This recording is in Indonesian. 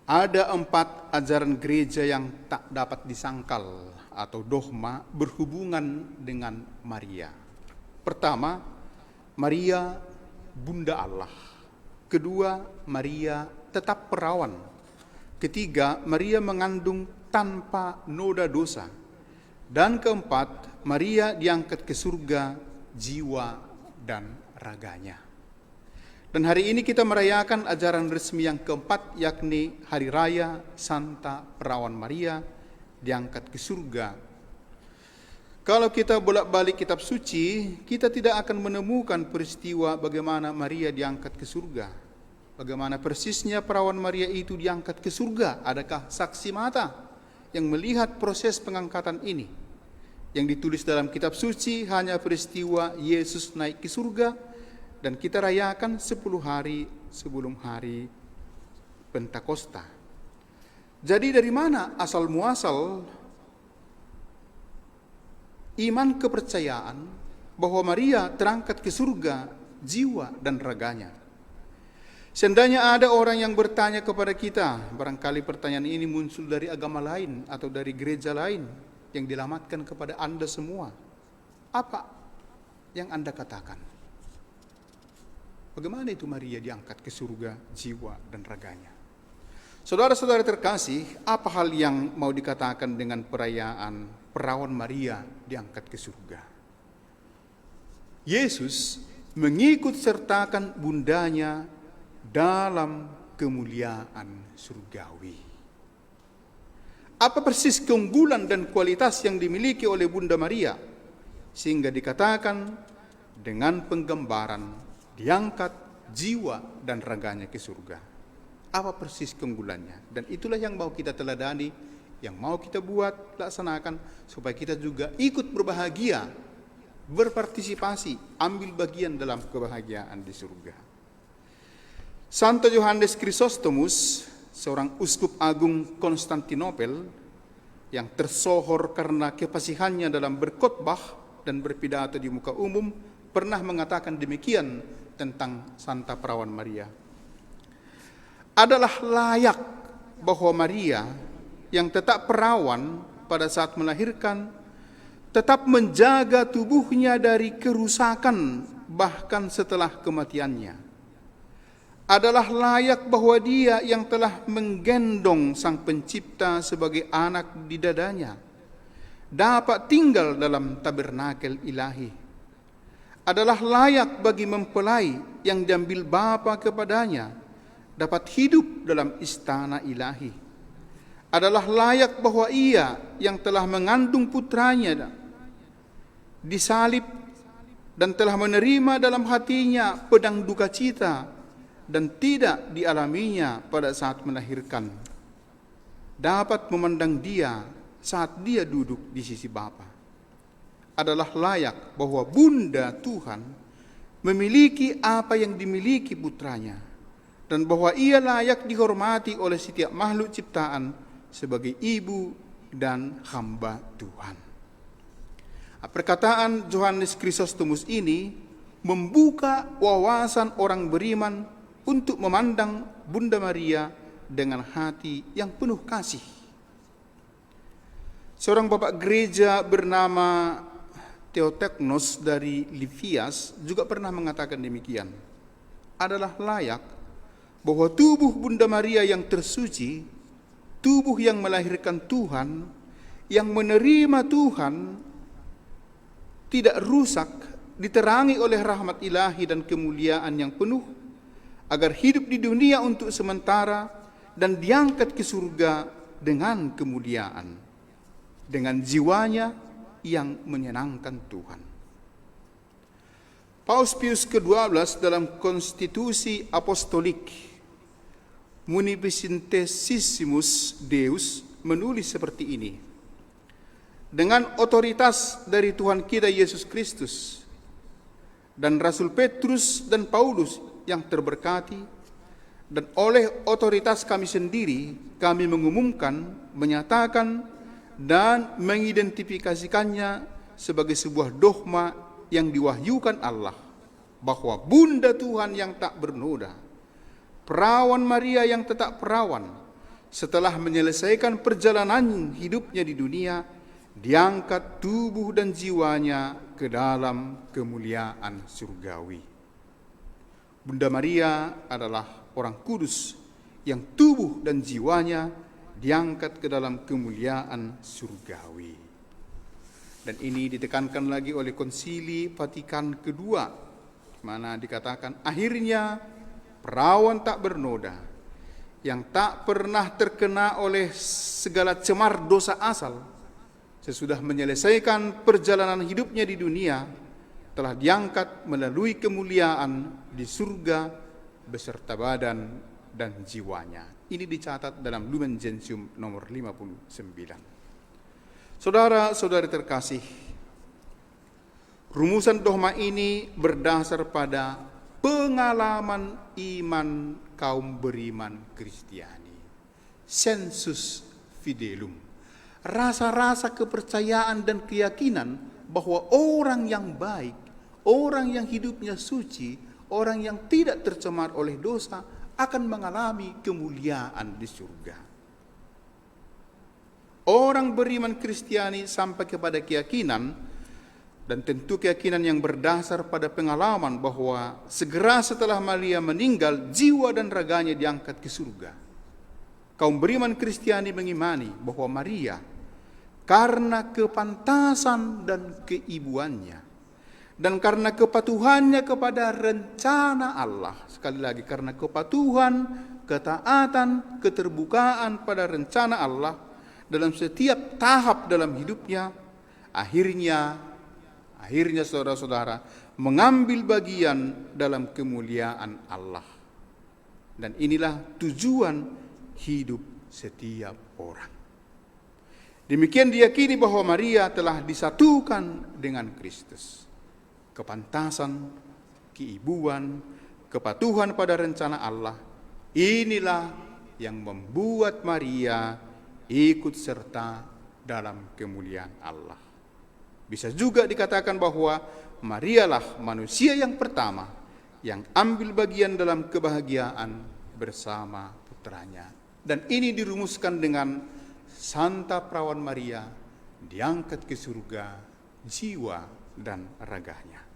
Ada 4 ajaran gereja yang tak dapat disangkal atau dogma berhubungan dengan Maria. Pertama, Maria Bunda Allah. Kedua, Maria tetap perawan. Ketiga, Maria mengandung tanpa noda dosa. Dan keempat, Maria diangkat ke surga jiwa dan raganya. Dan hari ini kita merayakan ajaran resmi yang keempat, yakni Hari Raya Santa Perawan Maria diangkat ke surga. Kalau kita bolak-balik kitab suci, kita tidak akan menemukan peristiwa bagaimana Maria diangkat ke surga. Bagaimana persisnya perawan Maria itu diangkat ke surga? Adakah saksi mata yang melihat proses pengangkatan ini? Yang ditulis dalam kitab suci hanya peristiwa Yesus naik ke surga, dan kita rayakan 10 hari sebelum hari Pentakosta. Jadi dari mana asal muasal iman kepercayaan bahwa Maria terangkat ke surga jiwa dan raganya? Seandainya ada orang yang bertanya kepada kita, barangkali pertanyaan ini muncul dari agama lain atau dari gereja lain yang dilamatkan kepada Anda semua. Apa yang Anda katakan? Bagaimana itu Maria diangkat ke surga jiwa dan raganya? Saudara-saudara terkasih, apa hal yang mau dikatakan dengan perayaan perawan Maria diangkat ke surga? Yesus mengikut sertakan bundanya dalam kemuliaan surgawi. Apa persis keunggulan dan kualitas yang dimiliki oleh Bunda Maria sehingga dikatakan dengan penggambaran diangkat jiwa dan raganya ke surga? Apa persis keunggulannya? Dan itulah yang mau kita teladani, yang mau kita buat, laksanakan, supaya kita juga ikut berbahagia, berpartisipasi, ambil bagian dalam kebahagiaan di surga. Santo Yohanes Chrysostomus, seorang uskup agung Konstantinopel, yang tersohor karena kefasihannya dalam berkhotbah dan berpidato di muka umum, pernah mengatakan demikian tentang Santa Perawan Maria. Adalah layak bahwa Maria yang tetap perawan pada saat melahirkan tetap menjaga tubuhnya dari kerusakan bahkan setelah kematiannya. Adalah layak bahwa dia yang telah menggendong Sang Pencipta sebagai anak di dadanya dapat tinggal dalam tabernakel ilahi. Adalah layak bagi mempelai yang diambil Bapa kepadanya dapat hidup dalam istana ilahi. Adalah layak bahwa ia yang telah mengandung putranya disalib dan telah menerima dalam hatinya pedang duka cita dan tidak dialaminya pada saat melahirkan, dapat memandang dia saat dia duduk di sisi Bapa. Adalah layak bahwa Bunda Tuhan memiliki apa yang dimiliki putranya, dan bahwa ia layak dihormati oleh setiap makhluk ciptaan sebagai ibu dan hamba Tuhan. Perkataan Yohanes Chrysostomus ini membuka wawasan orang beriman untuk memandang Bunda Maria dengan hati yang penuh kasih. Seorang bapak gereja bernama Theoteknos dari Livias juga pernah mengatakan demikian. Adalah layak bahwa tubuh Bunda Maria yang tersuci, tubuh yang melahirkan Tuhan, yang menerima Tuhan, tidak rusak, diterangi oleh rahmat ilahi dan kemuliaan yang penuh, agar hidup di dunia untuk sementara dan diangkat ke surga dengan kemuliaan, dengan jiwanya yang menyenangkan Tuhan. Paus Pius ke-12 dalam Konstitusi Apostolik Munificentissimus Deus menulis seperti ini: dengan otoritas dari Tuhan kita Yesus Kristus dan Rasul Petrus dan Paulus yang terberkati, dan oleh otoritas kami sendiri, kami mengumumkan, menyatakan, dan mengidentifikasikannya sebagai sebuah dogma yang diwahyukan Allah, bahwa Bunda Tuhan yang tak bernoda, perawan Maria yang tetap perawan, setelah menyelesaikan perjalanan hidupnya di dunia, diangkat tubuh dan jiwanya ke dalam kemuliaan surgawi. Bunda Maria adalah orang kudus yang tubuh dan jiwanya diangkat ke dalam kemuliaan surgawi. Dan ini ditekankan lagi oleh Konsili Vatikan kedua, di mana dikatakan akhirnya perawan tak bernoda, yang tak pernah terkena oleh segala cemar dosa asal, sesudah menyelesaikan perjalanan hidupnya di dunia, telah diangkat melalui kemuliaan di surga beserta badan dan jiwanya. Ini dicatat dalam Lumen Gentium nomor 59. Saudara-saudari terkasih, rumusan dogma ini berdasar pada pengalaman iman kaum beriman Kristiani. Sensus fidelum. Rasa-rasa kepercayaan dan keyakinan bahwa orang yang baik, orang yang hidupnya suci, orang yang tidak tercemar oleh dosa akan mengalami kemuliaan di surga. Orang beriman Kristiani sampai kepada keyakinan, dan tentu keyakinan yang berdasar pada pengalaman bahwa segera setelah Maria meninggal, jiwa dan raganya diangkat ke surga. Kaum beriman Kristiani mengimani bahwa Maria, karena kepantasan dan keibuannya, dan karena kepatuhannya kepada rencana Allah, sekali lagi karena kepatuhan, ketaatan, keterbukaan pada rencana Allah dalam setiap tahap dalam hidupnya, akhirnya saudara-saudara mengambil bagian dalam kemuliaan Allah. Dan inilah tujuan hidup setiap orang. Demikian diyakini bahwa Maria telah disatukan dengan Kristus. Kepantasan, keibuan, kepatuhan pada rencana Allah, inilah yang membuat Maria ikut serta dalam kemuliaan Allah. Bisa juga dikatakan bahwa Marialah manusia yang pertama yang ambil bagian dalam kebahagiaan bersama putranya. Dan ini dirumuskan dengan Santa Perawan Maria diangkat ke surga jiwa dan raganya.